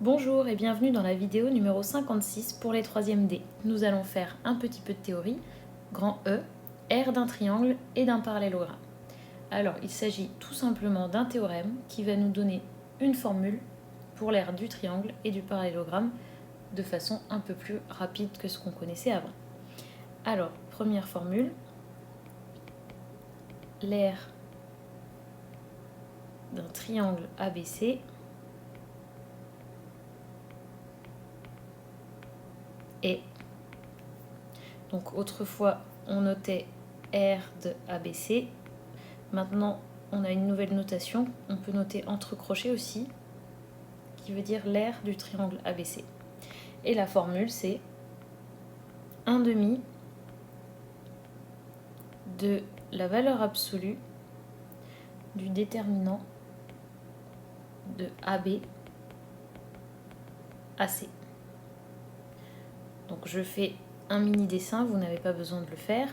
Bonjour et bienvenue dans la vidéo numéro 56 pour les 3e D. Nous allons faire un petit peu de théorie, grand E, R d'un triangle et d'un parallélogramme. Alors, il s'agit tout simplement d'un théorème qui va nous donner une formule pour l'aire du triangle et du parallélogramme de façon un peu plus rapide que ce qu'on connaissait avant. Alors, première formule, l'aire d'un triangle ABC est... Donc autrefois, on notait R de ABC. Maintenant, on a une nouvelle notation. On peut noter entre crochets aussi, qui veut dire l'aire du triangle ABC. Et la formule, c'est 1/2 de la valeur absolue du déterminant de AB AC. Donc je fais un mini dessin, vous n'avez pas besoin de le faire.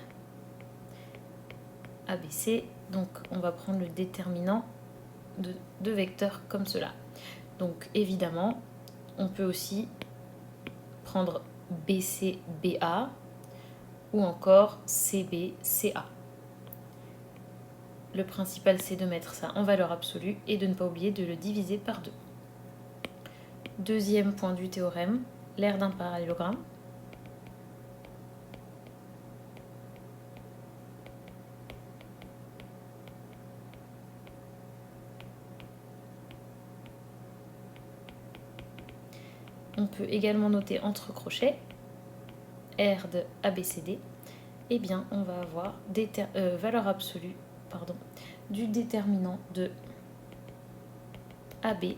ABC, donc on va prendre le déterminant de deux vecteurs comme cela. Donc évidemment, on peut aussi prendre BC, BA ou encore CB, CA. Le principal, c'est de mettre ça en valeur absolue et de ne pas oublier de le diviser par 2. Deuxième point du théorème, l'aire d'un parallélogramme. On peut également noter entre crochets R de ABCD. Eh bien, on va avoir valeur absolue du déterminant de AB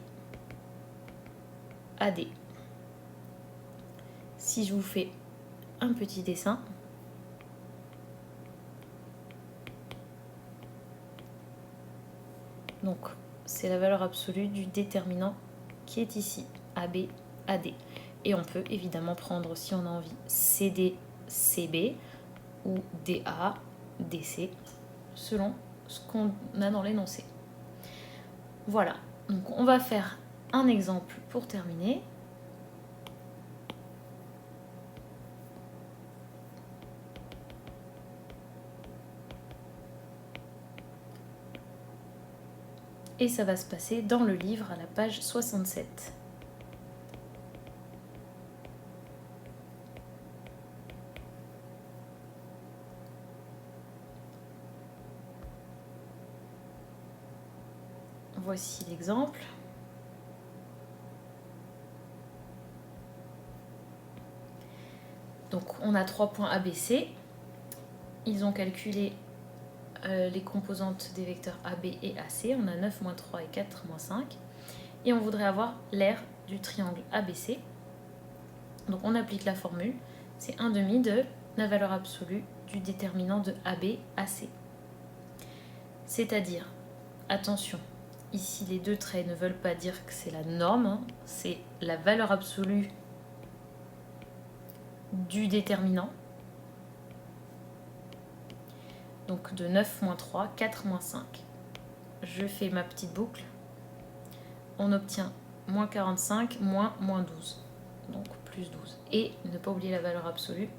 AD. Si je vous fais un petit dessin, donc c'est la valeur absolue du déterminant qui est ici, AB AD. Et on peut évidemment prendre, si on a envie, CD CB ou DA DC, selon ce qu'on a dans l'énoncé. Voilà, donc on va faire un exemple pour terminer. Et ça va se passer dans le livre à la page 67. Voici l'exemple. Donc on a 3 points ABC. Ils ont calculé les composantes des vecteurs AB et AC. On a 9, moins 3 et 4, moins 5. Et on voudrait avoir l'aire du triangle ABC. Donc on applique la formule. C'est 1/2 de la valeur absolue du déterminant de AB AC. C'est-à-dire, attention, ici les deux traits ne veulent pas dire que c'est la norme, hein, c'est la valeur absolue du déterminant. Donc de 9 moins 3, 4 moins 5. Je fais ma petite boucle. On obtient moins 45, moins 12. Donc plus 12. Et ne pas oublier la valeur absolue.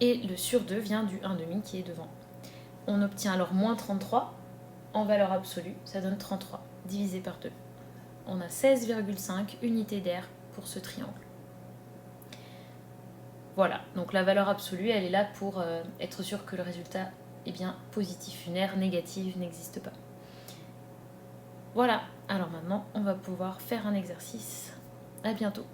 Et le sur 2 vient du 1/2 qui est devant. On obtient alors moins 33 en valeur absolue. Ça donne 33 divisé par 2. On a 16,5 unités d'air pour ce triangle. Voilà, donc la valeur absolue, elle est là pour être sûr que le résultat est bien positif. Une aire négative n'existe pas. Voilà, alors maintenant, on va pouvoir faire un exercice. À bientôt.